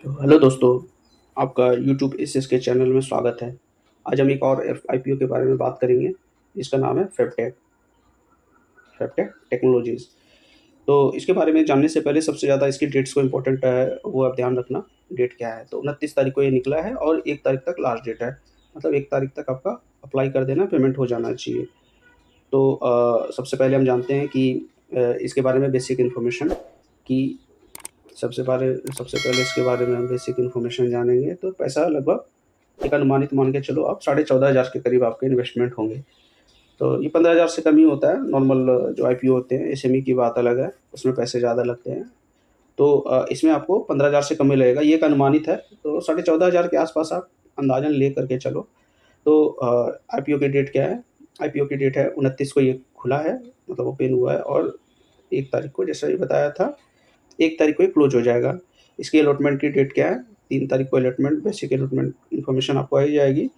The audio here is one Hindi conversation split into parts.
तो हेलो दोस्तों, आपका यूट्यूब एसएस के चैनल में स्वागत है। आज हम एक और आईपीओ के बारे में बात करेंगे, जिसका नाम है फैबटेक टेक्नोलॉजीज़। तो इसके बारे में जानने से पहले सबसे ज़्यादा इसकी डेट्स को इम्पोर्टेंट है, वो आप ध्यान रखना। डेट क्या है? तो 29 तारीख को ये निकला है और 1 तारीख तक लास्ट डेट है। मतलब 1 तारीख तक आपका अप्लाई कर देना, पेमेंट हो जाना चाहिए। तो सबसे पहले हम जानते हैं कि इसके बारे में बेसिक इन्फॉर्मेशन कि सबसे पहले इसके बारे में हम बेसिक इन्फॉर्मेशन जानेंगे। तो पैसा लगभग एक अनुमानित मान के चलो आप 14,500 के करीब आपके इन्वेस्टमेंट होंगे। तो ये 15,000 से कम ही होता है। नॉर्मल जो आईपीओ होते हैं, एसएमई की बात अलग है, उसमें पैसे ज़्यादा लगते हैं। तो इसमें आपको 15,000 से कम ही लगेगा, ये एक अनुमानित है। तो 14,500 के आसपास आप अंदाज़न ले करके चलो। तो आईपीओ की डेट क्या है? आईपीओ की डेट है 29 को ये खुला है, मतलब ओपन हुआ है, और 1 तारीख को, जैसा भी बताया था, 1 तारीख को ये क्लोज हो जाएगा। इसकी अलॉटमेंट की डेट क्या है? 3 तारीख को अलॉटमेंट, बेसिक अलॉटमेंट इन्फॉर्मेशन आपको आ ही जाएगी।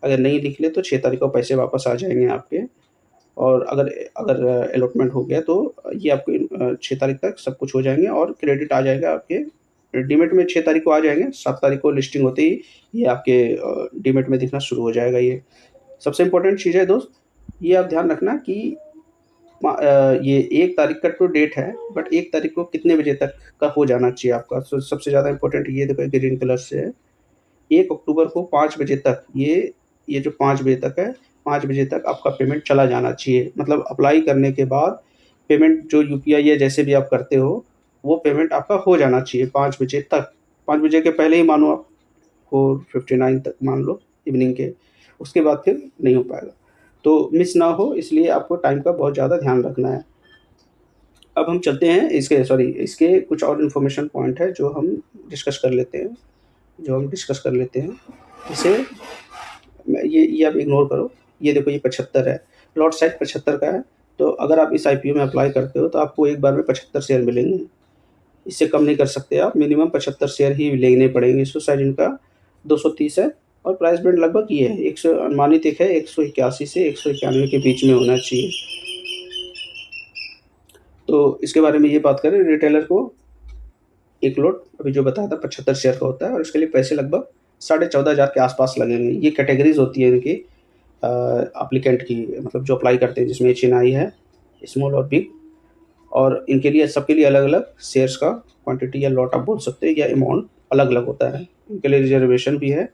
अगर नहीं निकले तो 6 तारीख को पैसे वापस आ जाएँगे आपके। और अगर अगर अलॉटमेंट हो गया तो ये आपको 6 तारीख तक सब कुछ हो जाएँगे और क्रेडिट आ जाएगा आपके डीमैट में। 6 तारीख को आ जाएँगे, 7 तारीख को लिस्टिंग होते ही ये आपके डीमैट में दिखना शुरू हो जाएगा ये। सबसे इम्पोर्टेंट चीज़ है दोस्त, ये आप ध्यान रखना कि ये 1 तारीख का तो डेट है, बट 1 तारीख को कितने बजे तक का हो जाना चाहिए आपका? सबसे ज़्यादा इम्पोर्टेंट ये देखो, ग्रीन कलर से है। 1 अक्टूबर को 5 बजे तक ये जो 5 बजे तक है, 5 बजे तक आपका पेमेंट चला जाना चाहिए। मतलब अप्लाई करने के बाद पेमेंट जो यूपीआई या जैसे भी आप करते हो, वो पेमेंट आपका हो जाना चाहिए 5 बजे तक। 5 बजे के पहले ही मानो आप 4:59 तक मान लो इवनिंग के, उसके बाद फिर नहीं हो पाएगा। तो मिस ना हो, इसलिए आपको टाइम का बहुत ज़्यादा ध्यान रखना है। अब हम चलते हैं इसके कुछ और इन्फॉर्मेशन पॉइंट है जो हम डिस्कस कर लेते हैं जैसे ये आप इग्नोर करो। ये देखो, ये 75 है, लॉट साइज़ 75 का है। तो अगर आप इस आईपीओ में अप्लाई करते हो तो आपको एक बार में 75 शेयर मिलेंगे। इससे कम नहीं कर सकते आप, मिनिमम 75 शेयर ही लेने पड़ेंगे। इशू साइज़ इनका 230 है और प्राइस बैंड लगभग ये है, 100 अनुमानित एक है, 181 से 191 के बीच में होना चाहिए। तो इसके बारे में ये बात करें, रिटेलर को एक लोट अभी जो बताया था 75 शेयर का होता है और इसके लिए पैसे लगभग 14,500 के आसपास लगेंगे। ये कैटेगरीज होती है इनकी एप्लीकेंट की, मतलब जो अप्लाई करते हैं, जिसमें एचएनआई है, स्मॉल और बिग, और इनके लिए सबके लिए अलग अलग शेयर्स का क्वांटिटी या लॉट आप बोल सकते हैं, या अमाउंट अलग अलग होता है। इनके लिए रिजर्वेशन भी है,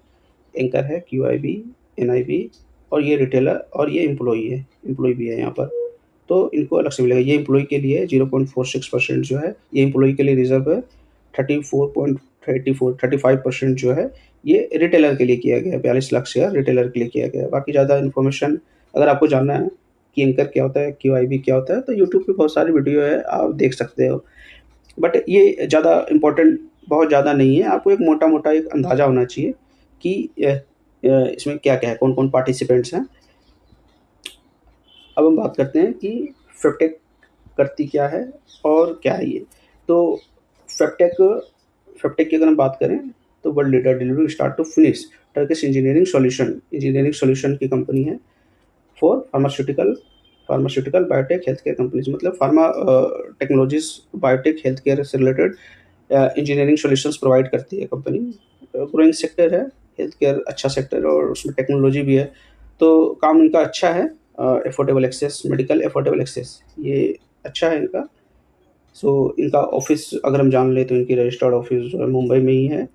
एंकर है, क्यूआईबी, एनआईबी, और ये रिटेलर, और ये एम्प्लॉय भी है यहाँ पर। तो इनको अलग से मिलेगा। ये एम्प्लॉय के लिए 0.46% जो है, ये एम्प्लॉय के लिए रिजर्व है। 35% जो है, ये रिटेलर के लिए किया गया है। 42 लाख शेयर रिटेलर के लिए किया गया है। बाकी ज़्यादा इन्फॉर्मेशन अगर आपको जानना है कि एंकर क्या होता है, क्यूआईबी क्या होता है, तो यूट्यूब पे बहुत सारी वीडियो है, आप देख सकते हो। बट ये ज़्यादा इम्पोर्टेंट बहुत ज़्यादा नहीं है। आपको एक मोटा-मोटा एक अंदाज़ा होना चाहिए कि इसमें क्या-क्या है, कौन-कौन पार्टिसिपेंट्स हैं। अब हम बात करते हैं कि फेबटेक करती क्या है और क्या है ये। तो फेबटेक फेबटेक की अगर हम बात करें तो world leader, delivery start to finish, Turkish engineering solution की कंपनी है for pharmaceutical biotech health care companies. मतलब pharma technologies, biotech health care से रिलेटेड इंजीनियरिंग सॉल्यूशंस प्रोवाइड करती है कंपनी। ग्रोइंग सेक्टर है, हेल्थ केयर अच्छा सेक्टर है और उसमें टेक्नोलॉजी भी है। तो काम इनका अच्छा है। Affordable access, medical affordable access, ये अच्छा है इनका। सो इनका ऑफिस अगर हम जान लें तो इनकी रजिस्टर्ड ऑफिस जो है मुंबई में ही है,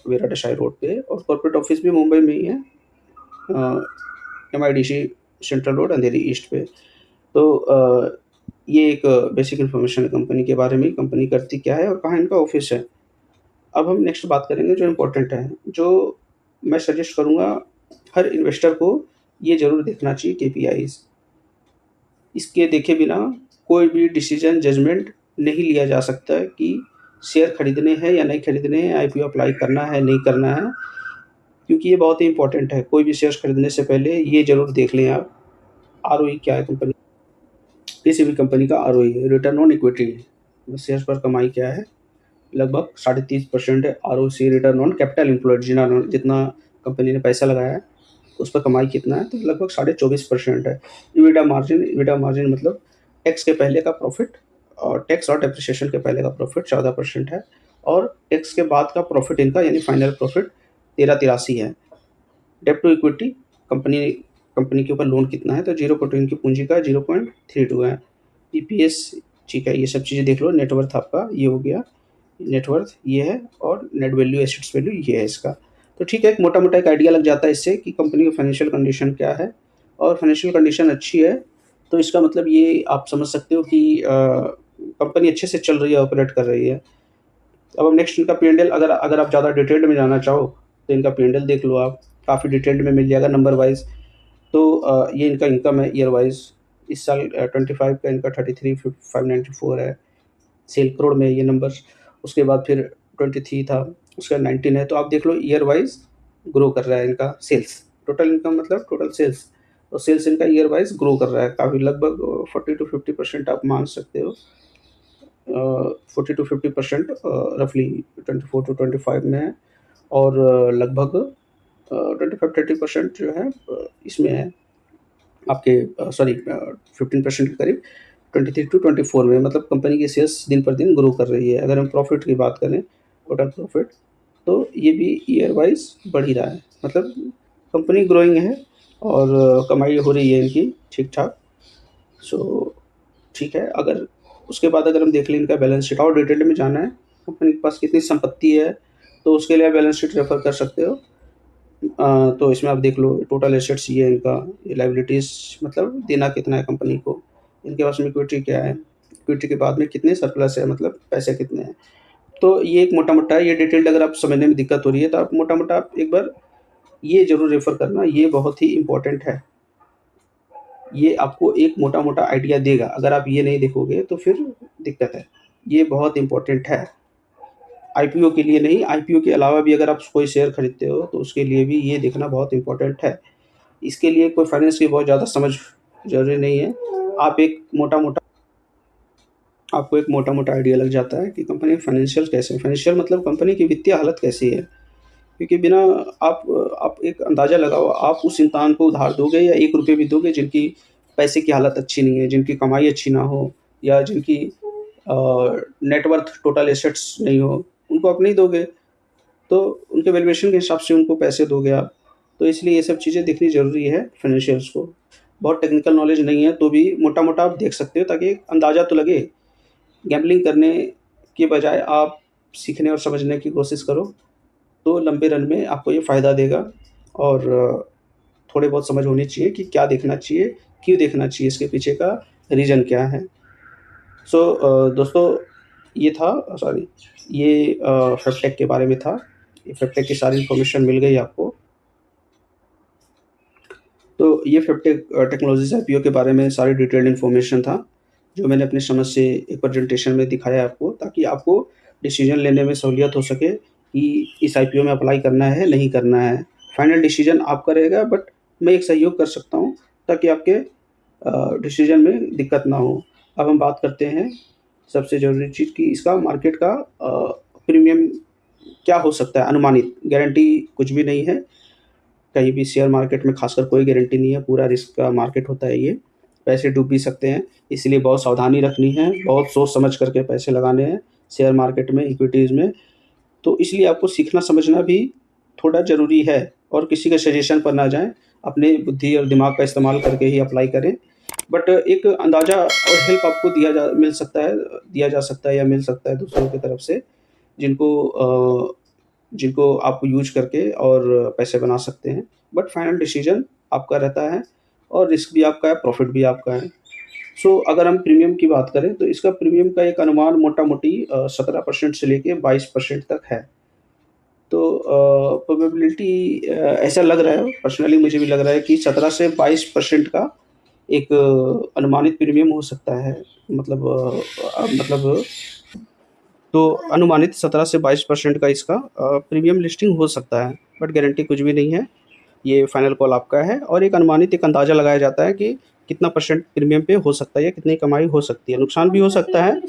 विराटाशाही रोड पे, और कॉर्पोरेट ऑफिस भी मुंबई में ही है, एमआईडीसी सेंट्रल रोड, अंधेरी ईस्ट पे। तो ये एक बेसिक इन्फॉर्मेशन है कंपनी के बारे में, कंपनी करती क्या है और कहाँ इनका ऑफिस है। अब हम नेक्स्ट बात करेंगे जो इम्पोर्टेंट है, जो मैं सजेस्ट करूँगा हर इन्वेस्टर को ये ज़रूर देखना चाहिए, केपीआईज़। इसके देखे बिना कोई भी डिसीजन, जजमेंट नहीं लिया जा सकता है कि शेयर खरीदने हैं या नहीं खरीदने हैं, आईपीओ अप्लाई करना है, नहीं करना है, क्योंकि ये बहुत ही इम्पोर्टेंट है। कोई भी शेयर्स खरीदने से पहले ये ज़रूर देख लें आप, आरओई क्या है कंपनी, किसी भी कंपनी का ROE, return on equity, shares पर कमाई क्या है, लगभग 30.5% है। ROC, return on capital employed, जितना कंपनी ने पैसा लगाया है उस पर कमाई कितना है, तो लगभग 24.5% है। इबिटा मार्जिन मतलब टैक्स के पहले का प्रॉफिट, और टैक्स और डेप्रिसिएशन के पहले का प्रॉफिट 14% है। और टैक्स के बाद का प्रॉफिट इनका यानी फाइनल प्रॉफिट 1383 है। डेब्ट टू इक्विटी कंपनी कंपनी के ऊपर लोन कितना है, तो 0 इनकी पूंजी का 0.32 है। ईपीएस ठीक है, ये सब चीज़ें देख लो। नेटवर्थ आपका ये हो गया, नेटवर्थ ये है, और नेट वैल्यू एसेट्स वैल्यू ये है इसका। तो ठीक है, एक मोटा मोटा एक आइडिया लग जाता है इससे कि कंपनी की फाइनेंशियल कंडीशन क्या है, और फाइनेंशियल कंडीशन अच्छी है तो इसका मतलब ये आप समझ सकते हो कि कंपनी अच्छे से चल रही है, ऑपरेट कर रही है। अब हम नेक्स्ट इनका पी&एल, अगर अगर आप ज़्यादा डिटेल्ड में जाना चाहो तो इनका पी&एल देख लो आप, काफ़ी डिटेल्ड में मिल जाएगा नंबर वाइज। तो ये इनका इनकम है ईयर वाइज। इस साल 25 का इनका 33,594 है, सेल करोड़ में ये नंबर। उसके बाद फिर 23 था, उसका 19 है। तो आप देख लो ईयर वाइज ग्रो कर रहा है इनका सेल्स, टोटल इनकम मतलब टोटल सेल्स, और सेल्स इनका ईयर वाइज ग्रो कर रहा है काफ़ी, लगभग 40 to 50% आप मान सकते हो। 40 to 50% रफली 24 to 25 में है, और लगभग 25-30% जो है इसमें है आपके, सॉरी 15% के करीब 23 to 24 में। मतलब कंपनी की सेल्स दिन पर दिन ग्रो कर रही है। अगर हम प्रॉफिट की बात करें, टोटल प्रॉफिट, तो ये भी ईयर वाइज बढ़ ही रहा है। मतलब कंपनी ग्रोइंग है और कमाई हो रही है इनकी ठीक ठाक। सो ठीक है, अगर उसके बाद अगर हम देख लें इनका बैलेंस शीट, और डिटेल में जाना है कंपनी के पास कितनी संपत्ति है, तो उसके लिए बैलेंस शीट रेफर कर सकते हो। तो इसमें आप देख लो टोटल एसेट्स ये है इनका, ये लाइबिलिटीज़ मतलब देना कितना है कंपनी को, इनके पास में इक्विटी क्या है, इक्विटी के बाद में कितने सरप्लस है, मतलब पैसे कितने हैं। तो ये एक मोटा मोटा ये डिटेल्ड अगर आप समझने में दिक्कत हो रही है तो आप मोटा मोटा आप एक बार ये ज़रूर रेफ़र करना, ये बहुत ही इम्पोर्टेंट है। ये आपको एक मोटा मोटा आइडिया देगा, अगर आप ये नहीं देखोगे तो फिर दिक्कत है। ये बहुत इम्पोर्टेंट है, आईपीओ के लिए नहीं, आईपीओ के अलावा भी अगर आप कोई शेयर खरीदते हो तो उसके लिए भी ये देखना बहुत इम्पोर्टेंट है। इसके लिए कोई फाइनेंस की बहुत ज़्यादा समझ ज़रूरी नहीं है। आप एक मोटा-मोटा आपको एक मोटा-मोटा आइडिया लग जाता है कि कंपनी फाइनेंशियल कैसे है। फाइनेंशियल मतलब कंपनी की वित्तीय हालत कैसी है। क्योंकि बिना आप एक अंदाज़ा लगाओ, आप उस इंसान को उधार दोगे या ₹1 भी दोगे जिनकी पैसे की हालत अच्छी नहीं है, जिनकी कमाई अच्छी ना हो, या जिनकी अ, नेट वर्थ टोटल एसेट्स नहीं हो, उनको आप नहीं दोगे। तो उनके वैल्यूएशन के हिसाब से उनको पैसे दोगे आप। तो इसलिए ये सब चीज़ें देखनी ज़रूरी है फाइनेंशियल्स को। बहुत टेक्निकल नॉलेज नहीं है तो भी मोटा-मोटा आप देख सकते हो ताकि एक अंदाज़ा तो लगे। गैम्बलिंग करने के बजाय आप सीखने और समझने की कोशिश करो, तो लंबे रन में आपको ये फ़ायदा देगा। और थोड़ी बहुत समझ होनी चाहिए कि क्या देखना चाहिए, क्यों देखना चाहिए, इसके पीछे का रीज़न क्या है। सो दोस्तों ये था, सॉरी, ये फेबटेक के बारे में था। ये फेबटेक की सारी इन्फॉर्मेशन मिल गई आपको। तो ये फेबटेक टेक्नोलॉजीज़ आईपीओ के बारे में सारी डिटेल्ड इन्फॉर्मेशन था, जो मैंने अपनी समझ से एक प्रेजेंटेशन में दिखाया आपको, ताकि आपको डिसीजन लेने में सहूलियत हो सके कि इस आईपीओ में अप्लाई करना है, नहीं करना है। फाइनल डिसीजन आपका रहेगा, बट मैं एक सहयोग कर सकता हूँ ताकि आपके डिसीजन में दिक्कत ना हो। अब हम बात करते हैं सबसे ज़रूरी चीज़ कि इसका मार्केट का प्रीमियम क्या हो सकता है अनुमानित, गारंटी कुछ भी नहीं है। कहीं भी शेयर मार्केट में खासकर कोई गारंटी नहीं है, पूरा रिस्क का मार्केट होता है ये, पैसे डूब भी सकते हैं। इसलिए बहुत सावधानी रखनी है, बहुत सोच समझ करके पैसे लगाने हैं शेयर मार्केट में, इक्विटीज़ में। तो इसलिए आपको सीखना समझना भी थोड़ा ज़रूरी है, और किसी के सजेशन पर ना जाएँ, अपने बुद्धि और दिमाग का इस्तेमाल करके ही अप्लाई करें। बट एक अंदाज़ा और हेल्प आपको दिया जा सकता है या मिल सकता है दूसरों की तरफ से, जिनको आप यूज़ करके और पैसे बना सकते हैं। बट फाइनल डिसीज़न आपका रहता है, और रिस्क भी आपका है, प्रॉफ़िट भी आपका है। सो अगर हम प्रीमियम की बात करें तो इसका प्रीमियम का एक अनुमान मोटा-मोटी 17% से लेके 22% तक है। तो प्रोबेबिलिटी ऐसा लग रहा है, पर्सनली मुझे भी लग रहा है कि 17 से 22% का एक अनुमानित प्रीमियम हो सकता है। मतलब मतलब तो अनुमानित 17 से 22% का इसका प्रीमियम लिस्टिंग हो सकता है, बट गारंटी कुछ भी नहीं है। ये फाइनल कॉल आपका है, और एक अनुमानित एक अंदाज़ा लगाया जाता है कि कितना परसेंट प्रीमियम पे हो सकता है या कितनी कमाई हो सकती है। नुकसान भी हो सकता है,